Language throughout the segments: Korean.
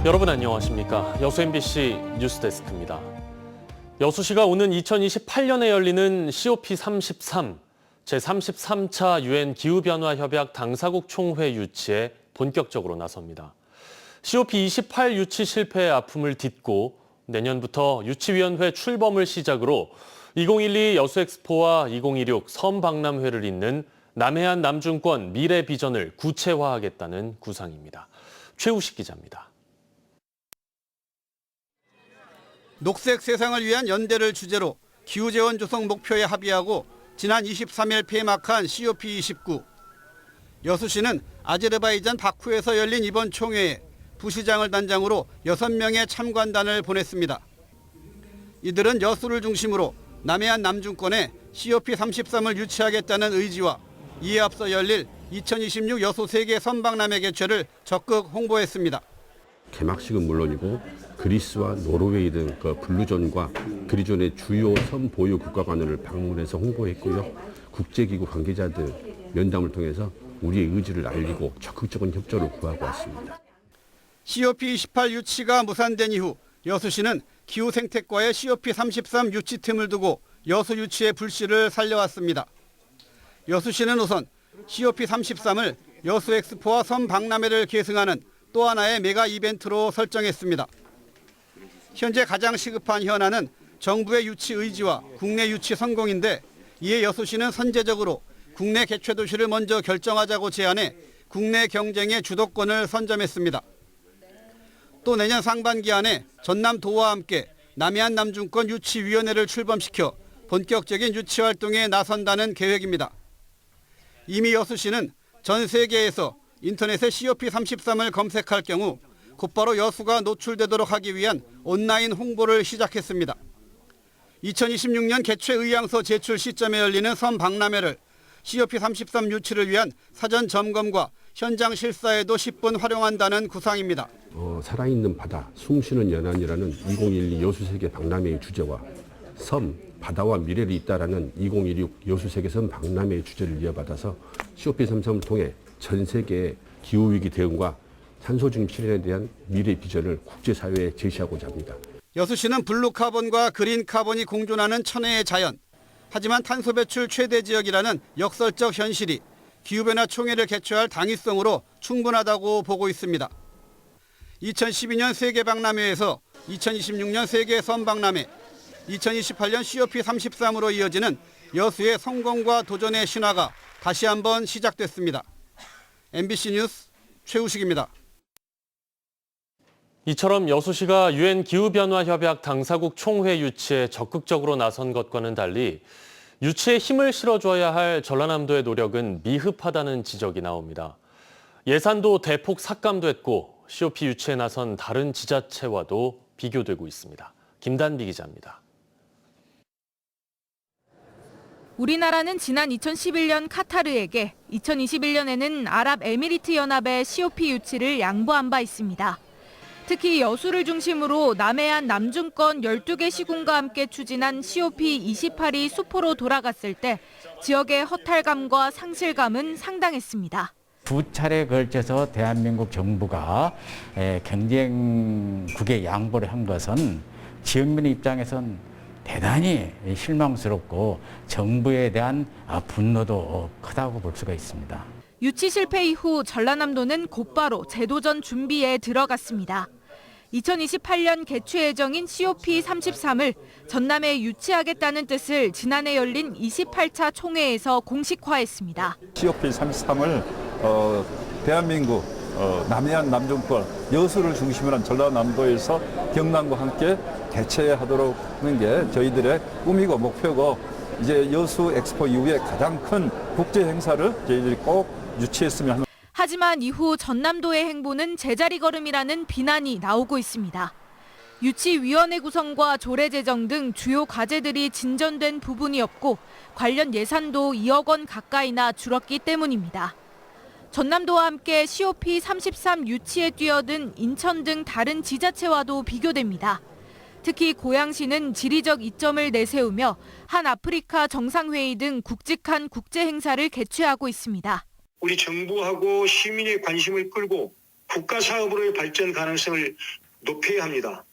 여러분 안녕하십니까? 여수 MBC 뉴스데스크입니다. 여수시가 오는 2028년에 열리는 COP33 제33차 유엔 기후변화협약 당사국 총회 유치에 본격적으로 나섭니다. COP28 유치 실패의 아픔을 딛고 내년부터 유치위원회 출범을 시작으로 2012 여수엑스포와 2026 섬박람회를 잇는 남해안 남중권 미래 비전을 구체화하겠다는 구상입니다. 최우식 기자입니다. 녹색 세상을 위한 연대를 주제로 기후재원 조성 목표에 합의하고 지난 23일 폐막한 COP29. 여수시는 아제르바이잔 바쿠에서 열린 이번 총회에 부시장을 단장으로 6명의 참관단을 보냈습니다. 이들은 여수를 중심으로 남해안 남중권에 COP33을 유치하겠다는 의지와 이에 앞서 열릴 2026 여수 세계 선박람회 개최를 적극 홍보했습니다. 개막식은 물론이고 그리스와 노르웨이 등 블루존과 그리존의 주요 섬 보유 국가관을 방문해서 홍보했고요. 국제기구 관계자들 면담을 통해서 우리의 의지를 알리고 적극적인 협조를 구하고 왔습니다. COP28 유치가 무산된 이후 여수시는 기후생태과의 COP33 유치 틈을 두고 여수 유치의 불씨를 살려왔습니다. 여수시는 우선 COP33을 여수엑스포와 섬박람회를 계승하는 또 하나의 메가 이벤트로 설정했습니다. 현재 가장 시급한 현안은 정부의 유치 의지와 국내 유치 성공인데 이에 여수시는 선제적으로 국내 개최 도시를 먼저 결정하자고 제안해 국내 경쟁의 주도권을 선점했습니다. 또 내년 상반기 안에 전남도와 함께 남해안 남중권 유치위원회를 출범시켜 본격적인 유치 활동에 나선다는 계획입니다. 이미 여수시는 전 세계에서 인터넷에 COP33을 검색할 경우 곧바로 여수가 노출되도록 하기 위한 온라인 홍보를 시작했습니다. 2026년 개최 의향서 제출 시점에 열리는 섬박람회를 COP33 유치를 위한 사전 점검과 현장 실사에도 10분 활용한다는 구상입니다. 살아있는 바다, 숨쉬는 연안이라는 2012 여수세계 박람회의 주제와 섬, 바다와 미래를 잇다라는 2026 여수세계섬 박람회의 주제를 이어받아서 COP33을 통해 전 세계의 기후위기 대응과 탄소 중립 실현에 대한 미래 비전을 국제사회에 제시하고자 합니다. 여수시는 블루카본과 그린카본이 공존하는 천혜의 자연. 하지만 탄소 배출 최대 지역이라는 역설적 현실이 기후변화 총회를 개최할 당위성으로 충분하다고 보고 있습니다. 2012년 세계박람회에서 2026년 세계 섬박람회, 2028년 COP33으로 이어지는 여수의 성공과 도전의 신화가 다시 한번 시작됐습니다. MBC 뉴스 최우식입니다. 이처럼 여수시가 유엔 기후변화협약 당사국 총회 유치에 적극적으로 나선 것과는 달리 유치에 힘을 실어줘야 할 전라남도의 노력은 미흡하다는 지적이 나옵니다. 예산도 대폭 삭감됐고 COP 유치에 나선 다른 지자체와도 비교되고 있습니다. 김단비 기자입니다. 우리나라는 지난 2011년 카타르에게 2021년에는 아랍에미리트 연합의 COP 유치를 양보한 바 있습니다. 특히 여수를 중심으로 남해안 남중권 12개 시군과 함께 추진한 COP28이 수포로 돌아갔을 때 지역의 허탈감과 상실감은 상당했습니다. 두 차례에 걸쳐서 대한민국 정부가 경쟁국에 양보를 한 것은 지역민의 입장에선 대단히 실망스럽고 정부에 대한 분노도 크다고 볼 수가 있습니다. 유치 실패 이후 전라남도는 곧바로 재도전 준비에 들어갔습니다. 2028년 개최 예정인 COP33을 전남에 유치하겠다는 뜻을 지난해 열린 28차 총회에서 공식화했습니다. COP33을 대한민국 남해안 남중권 여수를 중심으로 한 전라남도에서 경남과 함께 개최하도록 하는 게 저희들의 꿈이고 목표고 이제 여수 엑스포 이후에 가장 큰 국제 행사를 저희들이 꼭 유치했으면 하는. 하지만 이후 전남도의 행보는 제자리 걸음이라는 비난이 나오고 있습니다. 유치위원회 구성과 조례 제정 등 주요 과제들이 진전된 부분이 없고 관련 예산도 2억 원 가까이나 줄었기 때문입니다. 전남도와 함께 COP33 유치에 뛰어든 인천 등 다른 지자체와도 비교됩니다. 특히 고양시는 지리적 이점을 내세우며 한 아프리카 정상회의 등 굵직한 국제 행사를 개최하고 있습니다. 우리 정부하고 시민의 관심을 끌고 국가 사업으로의 발전 가능성을 높여야 합니다.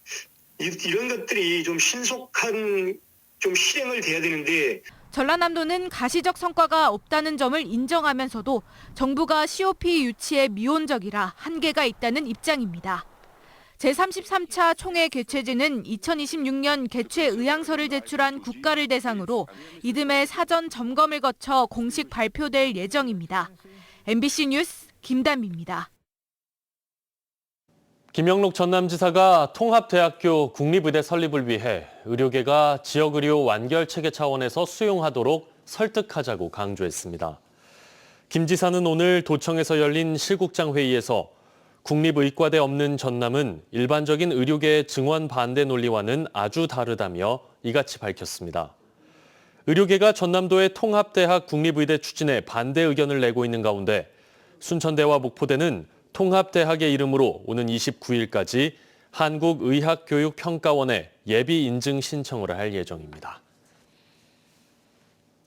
이런 것들이 좀 신속한 좀 실행을 돼야 되는데 전라남도는 가시적 성과가 없다는 점을 인정하면서도 정부가 COP 유치에 미온적이라 한계가 있다는 입장입니다. 제33차 총회 개최지는 2026년 개최 의향서를 제출한 국가를 대상으로 이듬해 사전 점검을 거쳐 공식 발표될 예정입니다. MBC 뉴스 김단비입니다. 김영록 전남지사가 통합대학교 국립의대 설립을 위해 의료계가 지역의료 완결체계 차원에서 수용하도록 설득하자고 강조했습니다. 김 지사는 오늘 도청에서 열린 실국장 회의에서 국립의과대 없는 전남은 일반적인 의료계의 증원 반대 논리와는 아주 다르다며 이같이 밝혔습니다. 의료계가 전남도의 통합대학 국립의대 추진에 반대 의견을 내고 있는 가운데 순천대와 목포대는 통합대학의 이름으로 오는 29일까지 한국의학교육평가원에 예비 인증 신청을 할 예정입니다.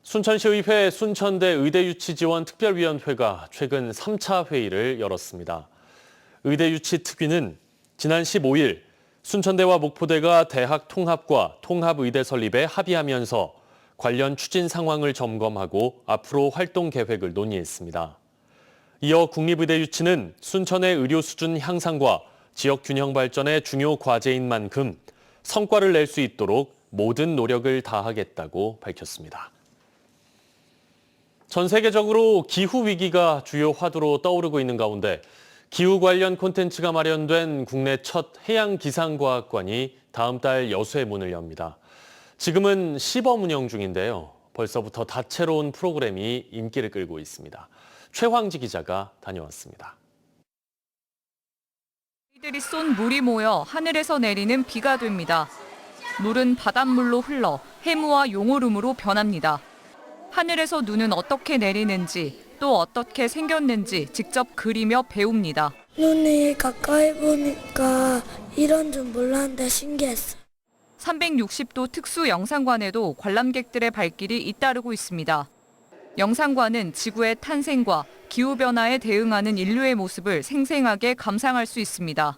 순천시의회 순천대 의대유치지원특별위원회가 최근 3차 회의를 열었습니다. 의대유치특위는 지난 15일 순천대와 목포대가 대학 통합과 통합의대 설립에 합의하면서 관련 추진 상황을 점검하고 앞으로 활동 계획을 논의했습니다. 이어 국립의대 유치는 순천의 의료 수준 향상과 지역 균형 발전의 중요 과제인 만큼 성과를 낼 수 있도록 모든 노력을 다하겠다고 밝혔습니다. 전 세계적으로 기후 위기가 주요 화두로 떠오르고 있는 가운데 기후 관련 콘텐츠가 마련된 국내 첫 해양기상과학관이 다음 달 여수에 문을 엽니다. 지금은 시범 운영 중인데요. 벌써부터 다채로운 프로그램이 인기를 끌고 있습니다. 최황지 기자가 다녀왔습니다. 아이들이 쏜 물이 모여 하늘에서 내리는 비가 됩니다. 물은 바닷물로 흘러 해무와 용오름으로 변합니다. 하늘에서 눈은 어떻게 내리는지 또 어떻게 생겼는지 직접 그리며 배웁니다. 눈이 가까이 보니까 이런 줄 몰랐는데 신기했어요. 360도 특수 영상관에도 관람객들의 발길이 잇따르고 있습니다. 영상관은 지구의 탄생과 기후변화에 대응하는 인류의 모습을 생생하게 감상할 수 있습니다.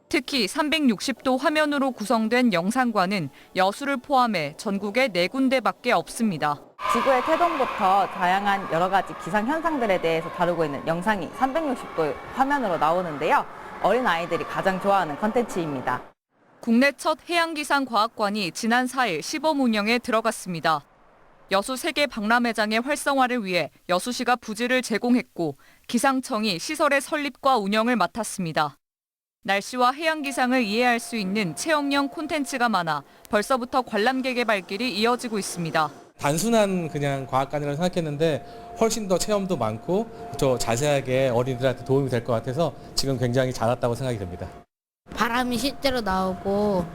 특히 360도 화면으로 구성된 영상관은 여수를 포함해 전국에 4군데밖에 없습니다. 지구의 태동부터 다양한 여러 가지 기상 현상들에 대해서 다루고 있는 영상이 360도 화면으로 나오는데요. 어린아이들이 가장 좋아하는 컨텐츠입니다. 국내 첫 해양기상과학관이 지난 4일 시범 운영에 들어갔습니다. 여수 세계 박람회장의 활성화를 위해 여수시가 부지를 제공했고 기상청이 시설의 설립과 운영을 맡았습니다. 날씨와 해양기상을 이해할 수 있는 체험형 콘텐츠가 많아 벌써부터 관람객의 발길이 이어지고 있습니다. 단순한 그냥 과학관이라고 생각했는데 훨씬 더 체험도 많고 더 자세하게 어린이들한테 도움이 될 것 같아서 지금 굉장히 잘 왔다고 생각이 듭니다. 바람이 실제로 나오고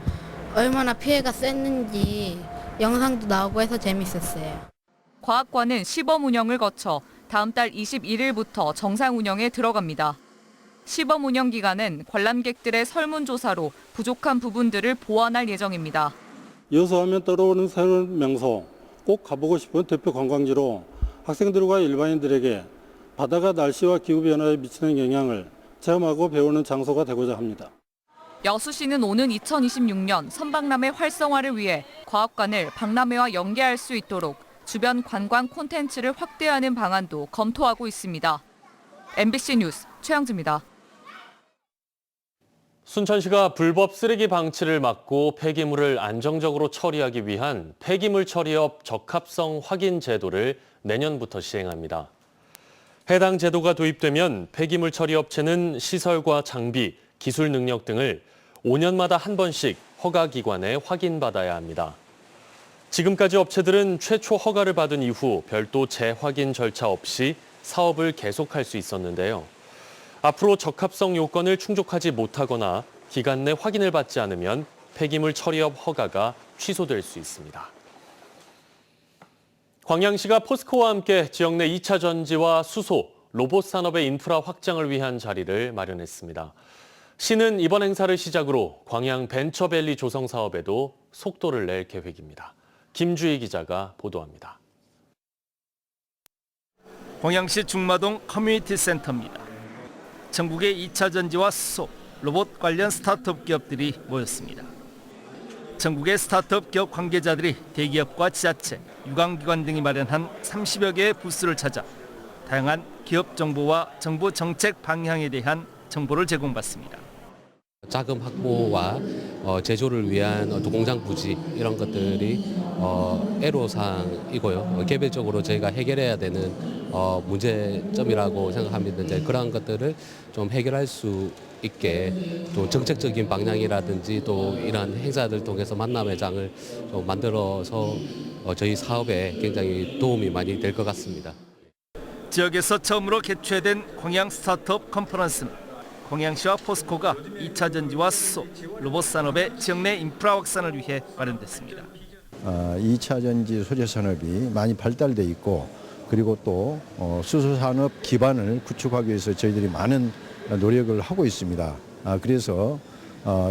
얼마나 피해가 셌는지 영상도 나오고 해서 재밌었어요. 과학관은 시범 운영을 거쳐 다음 달 21일부터 정상 운영에 들어갑니다. 시범 운영 기간은 관람객들의 설문조사로 부족한 부분들을 보완할 예정입니다. 여수하면 떠오르는 새로운 명소, 꼭 가보고 싶은 대표 관광지로 학생들과 일반인들에게 바다가 날씨와 기후변화에 미치는 영향을 체험하고 배우는 장소가 되고자 합니다. 여수시는 오는 2026년 선박람회 활성화를 위해 과학관을 박람회와 연계할 수 있도록 주변 관광 콘텐츠를 확대하는 방안도 검토하고 있습니다. MBC 뉴스 최양지입니다. 순천시가 불법 쓰레기 방치를 막고 폐기물을 안정적으로 처리하기 위한 폐기물 처리업 적합성 확인 제도를 내년부터 시행합니다. 해당 제도가 도입되면 폐기물 처리 업체는 시설과 장비, 기술 능력 등을 5년마다 한 번씩 허가기관에 확인받아야 합니다. 지금까지 업체들은 최초 허가를 받은 이후 별도 재확인 절차 없이 사업을 계속할 수 있었는데요. 앞으로 적합성 요건을 충족하지 못하거나 기간 내 확인을 받지 않으면 폐기물 처리업 허가가 취소될 수 있습니다. 광양시가 포스코와 함께 지역 내 2차 전지와 수소, 로봇 산업의 인프라 확장을 위한 자리를 마련했습니다. 시는 이번 행사를 시작으로 광양 벤처밸리 조성 사업에도 속도를 낼 계획입니다. 김주희 기자가 보도합니다. 광양시 중마동 커뮤니티 센터입니다. 전국의 2차 전지와 수소, 로봇 관련 스타트업 기업들이 모였습니다. 전국의 스타트업 기업 관계자들이 대기업과 지자체, 유관기관 등이 마련한 30여 개의 부스를 찾아 다양한 기업 정보와 정부 정책 방향에 대한 정보를 제공받습니다. 자금 확보와 제조를 위한 공장 부지 이런 것들이 애로사항이고요. 개별적으로 저희가 해결해야 되는 문제점이라고 생각합니다. 이제 그런 것들을 좀 해결할 수 있게 또 정책적인 방향이라든지 또 이런 행사들 통해서 만남의 장을 좀 만들어서 저희 사업에 굉장히 도움이 많이 될 것 같습니다. 지역에서 처음으로 개최된 광양 스타트업 컨퍼런스는 광양시와 포스코가 2차 전지와 수소, 로봇 산업의 지역 내 인프라 확산을 위해 마련됐습니다. 2차 전지 소재 산업이 많이 발달돼 있고 그리고 또 수소 산업 기반을 구축하기 위해서 저희들이 많은 노력을 하고 있습니다. 그래서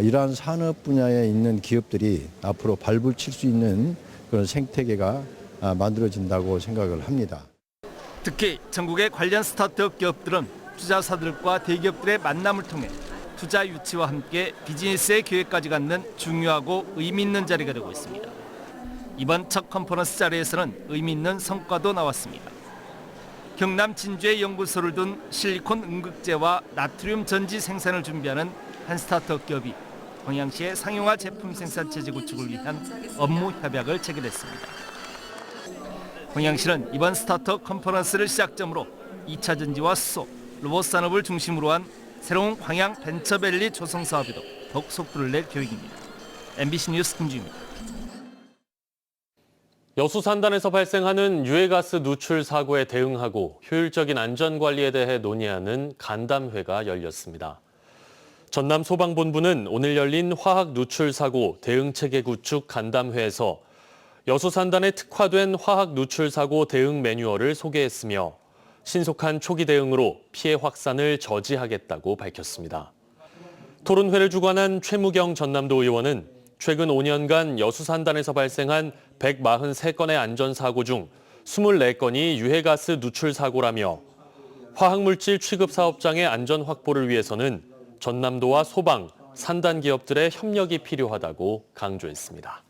이러한 산업 분야에 있는 기업들이 앞으로 발불 칠 수 있는 그런 생태계가 만들어진다고 생각을 합니다. 특히 전국의 관련 스타트업 기업들은 투자사들과 대기업들의 만남을 통해 투자 유치와 함께 비즈니스의 기회까지 갖는 중요하고 의미 있는 자리가 되고 있습니다. 이번 첫 컨퍼런스 자리에서는 의미 있는 성과도 나왔습니다. 경남 진주에 연구소를 둔 실리콘 음극재와 나트륨 전지 생산을 준비하는 한 스타트업 기업이 광양시의 상용화 제품 생산 체제 구축을 위한 업무 협약을 체결했습니다. 광양시는 이번 스타트업 컨퍼런스를 시작점으로 2차 전지와 수소, 로봇 산업을 중심으로 한 새로운 광양 벤처밸리 조성 사업에도 더욱 속도를 낼 계획입니다. MBC 뉴스 김주입니다. 여수 산단에서 발생하는 유해가스 누출 사고에 대응하고 효율적인 안전관리에 대해 논의하는 간담회가 열렸습니다. 전남 소방본부는 오늘 열린 화학 누출 사고 대응체계 구축 간담회에서 여수 산단에 특화된 화학 누출 사고 대응 매뉴얼을 소개했으며 신속한 초기 대응으로 피해 확산을 저지하겠다고 밝혔습니다. 토론회를 주관한 최무경 전남도 의원은 최근 5년간 여수 산단에서 발생한 143건의 안전사고 중 24건이 유해가스 누출 사고라며 화학물질 취급 사업장의 안전 확보를 위해서는 전남도와 소방, 산단 기업들의 협력이 필요하다고 강조했습니다.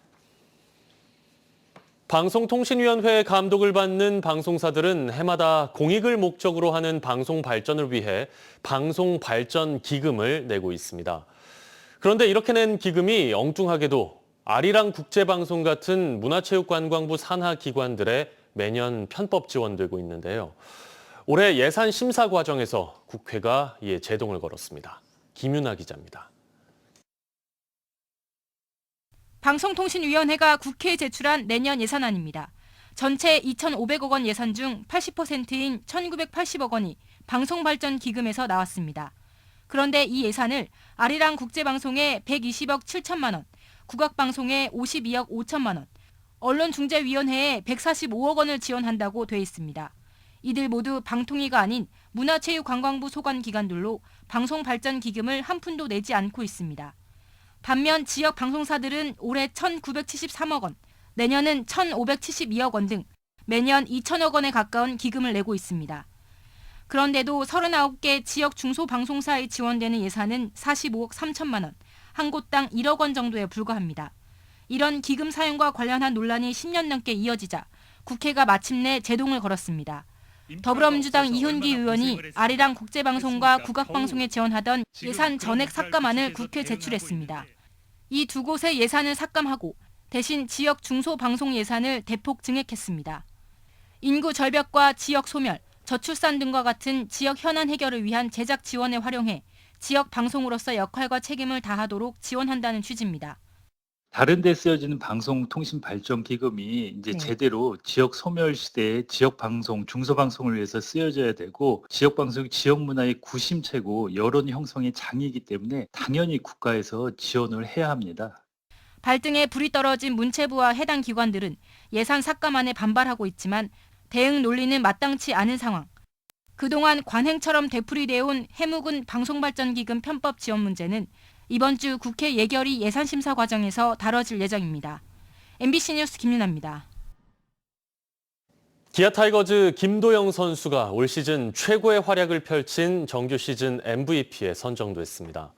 방송통신위원회의 감독을 받는 방송사들은 해마다 공익을 목적으로 하는 방송 발전을 위해 방송발전기금을 내고 있습니다. 그런데 이렇게 낸 기금이 엉뚱하게도 아리랑 국제방송 같은 문화체육관광부 산하 기관들에 매년 편법 지원되고 있는데요. 올해 예산 심사 과정에서 국회가 이에 제동을 걸었습니다. 김윤아 기자입니다. 방송통신위원회가 국회에 제출한 내년 예산안입니다. 전체 2,500억 원 예산 중 80%인 1,980억 원이 방송발전기금에서 나왔습니다. 그런데 이 예산을 아리랑 국제방송에 120억 7천만 원, 국악방송에 52억 5천만 원, 언론중재위원회에 145억 원을 지원한다고 돼 있습니다. 이들 모두 방통위가 아닌 문화체육관광부 소관기관들로 방송발전기금을 한 푼도 내지 않고 있습니다. 반면 지역 방송사들은 올해 1,973억 원, 내년은 1,572억 원 등 매년 2천억 원에 가까운 기금을 내고 있습니다. 그런데도 39개 지역 중소방송사에 지원되는 예산은 45억 3천만 원, 한 곳당 1억 원 정도에 불과합니다. 이런 기금 사용과 관련한 논란이 10년 넘게 이어지자 국회가 마침내 제동을 걸었습니다. 더불어민주당 이훈기 의원이 아리랑 국제방송과 국악방송에 지원하던 예산 전액 삭감안을 국회에 제출했습니다. 이 두 곳의 예산을 삭감하고 대신 지역 중소방송 예산을 대폭 증액했습니다. 인구 절벽과 지역 소멸, 저출산 등과 같은 지역 현안 해결을 위한 제작 지원에 활용해 지역 방송으로서 역할과 책임을 다하도록 지원한다는 취지입니다. 다른 데 쓰여지는 방송통신발전기금이 이제 제대로 지역 소멸 시대에 지역 방송, 중소방송을 위해서 쓰여져야 되고 지역 방송이 지역 문화의 구심체고 여론 형성의 장이기 때문에 당연히 국가에서 지원을 해야 합니다. 발등에 불이 떨어진 문체부와 해당 기관들은 예산 삭감안에 반발하고 있지만 대응 논리는 마땅치 않은 상황. 그동안 관행처럼 되풀이되어 온 해묵은 방송발전기금 편법 지원 문제는 이번 주 국회 예결위 예산심사 과정에서 다뤄질 예정입니다. MBC 뉴스 김윤아입니다. 기아 타이거즈 김도영 선수가 올 시즌 최고의 활약을 펼친 정규 시즌 MVP에 선정됐습니다.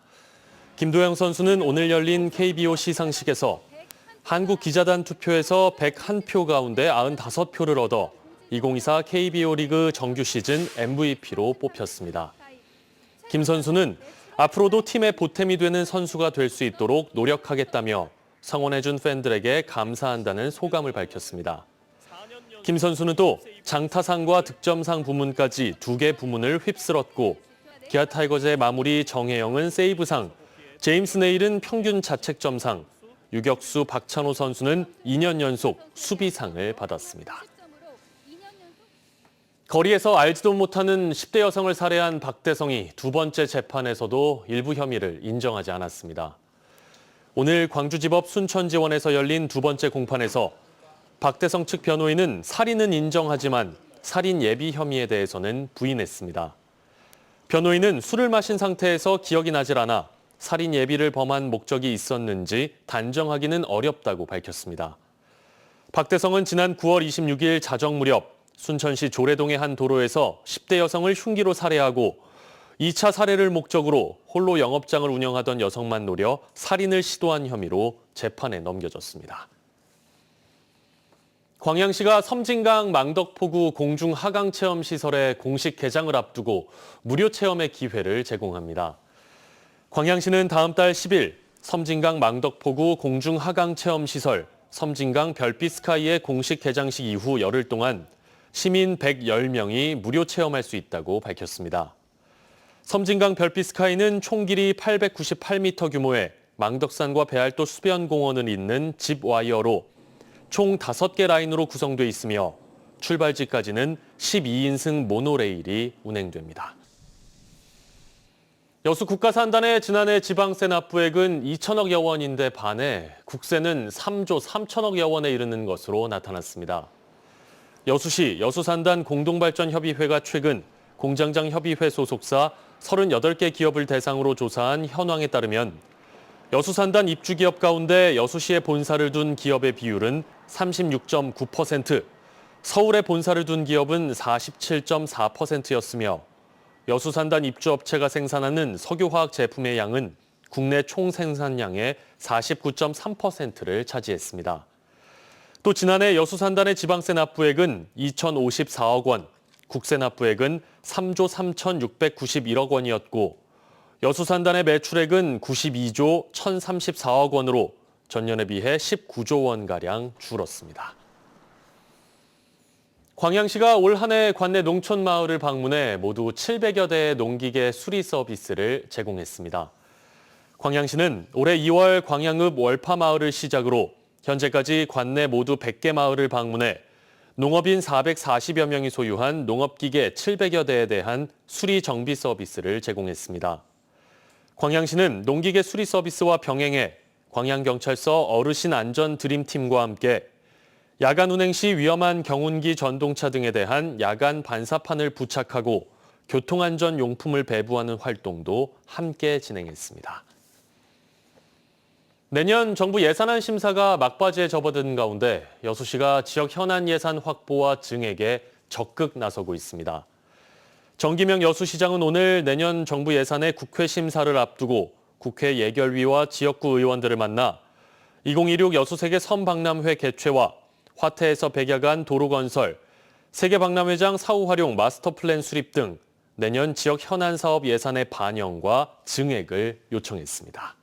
김도영 선수는 오늘 열린 KBO 시상식에서 한국 기자단 투표에서 101표 가운데 95표를 얻어 2024 KBO 리그 정규 시즌 MVP로 뽑혔습니다. 김 선수는 앞으로도 팀의 보탬이 되는 선수가 될 수 있도록 노력하겠다며 성원해준 팬들에게 감사한다는 소감을 밝혔습니다. 김 선수는 또 장타상과 득점상 부문까지 2개 부문을 휩쓸었고 기아 타이거즈의 마무리 정혜영은 세이브상, 제임스 네일은 평균 자책점상, 유격수 박찬호 선수는 2년 연속 수비상을 받았습니다. 거리에서 알지도 못하는 10대 여성을 살해한 박대성이 두 번째 재판에서도 일부 혐의를 인정하지 않았습니다. 오늘 광주지법 순천지원에서 열린 두 번째 공판에서 박대성 측 변호인은 살인은 인정하지만 살인 예비 혐의에 대해서는 부인했습니다. 변호인은 술을 마신 상태에서 기억이 나질 않아 살인 예비를 범한 목적이 있었는지 단정하기는 어렵다고 밝혔습니다. 박대성은 지난 9월 26일 자정 무렵 순천시 조례동의 한 도로에서 10대 여성을 흉기로 살해하고 2차 살해를 목적으로 홀로 영업장을 운영하던 여성만 노려 살인을 시도한 혐의로 재판에 넘겨졌습니다. 광양시가 섬진강 망덕포구 공중 하강 체험 시설의 공식 개장을 앞두고 무료 체험의 기회를 제공합니다. 광양시는 다음 달 10일 섬진강 망덕포구 공중 하강 체험 시설 섬진강 별빛 스카이의 공식 개장식 이후 열흘 동안 시민 110명이 무료 체험할 수 있다고 밝혔습니다. 섬진강 별빛 스카이는 총 길이 898m 규모의 망덕산과 배알도 수변공원을 잇는 집 와이어로 총 5개 라인으로 구성돼 있으며 출발지까지는 12인승 모노레일이 운행됩니다. 여수 국가산단의 지난해 지방세 납부액은 2천억여 원인데 반해 국세는 3조 3천억여 원에 이르는 것으로 나타났습니다. 여수시 여수산단 공동발전협의회가 최근 공장장 협의회 소속사 38개 기업을 대상으로 조사한 현황에 따르면 여수산단 입주기업 가운데 여수시에 본사를 둔 기업의 비율은 36.9%, 서울에 본사를 둔 기업은 47.4%였으며 여수산단 입주업체가 생산하는 석유화학 제품의 양은 국내 총 생산량의 49.3%를 차지했습니다. 또 지난해 여수산단의 지방세 납부액은 2,054억 원, 국세 납부액은 3조 3,691억 원이었고 여수산단의 매출액은 92조 1,034억 원으로 전년에 비해 19조 원가량 줄었습니다. 광양시가 올 한 해 관내 농촌 마을을 방문해 모두 700여 대의 농기계 수리 서비스를 제공했습니다. 광양시는 올해 2월 광양읍 월파 마을을 시작으로 현재까지 관내 모두 100개 마을을 방문해 농업인 440여 명이 소유한 농업기계 700여 대에 대한 수리 정비 서비스를 제공했습니다. 광양시는 농기계 수리 서비스와 병행해 광양경찰서 어르신 안전 드림팀과 함께 야간 운행 시 위험한 경운기 전동차 등에 대한 야간 반사판을 부착하고 교통안전 용품을 배부하는 활동도 함께 진행했습니다. 내년 정부 예산안 심사가 막바지에 접어든 가운데 여수시가 지역 현안 예산 확보와 증액에 적극 나서고 있습니다. 정기명 여수시장은 오늘 내년 정부 예산의 국회 심사를 앞두고 국회 예결위와 지역구 의원들을 만나 2026 여수세계 섬박람회 개최와 화태에서 백야간 도로 건설, 세계박람회장 사후 활용 마스터 플랜 수립 등 내년 지역 현안 사업 예산의 반영과 증액을 요청했습니다.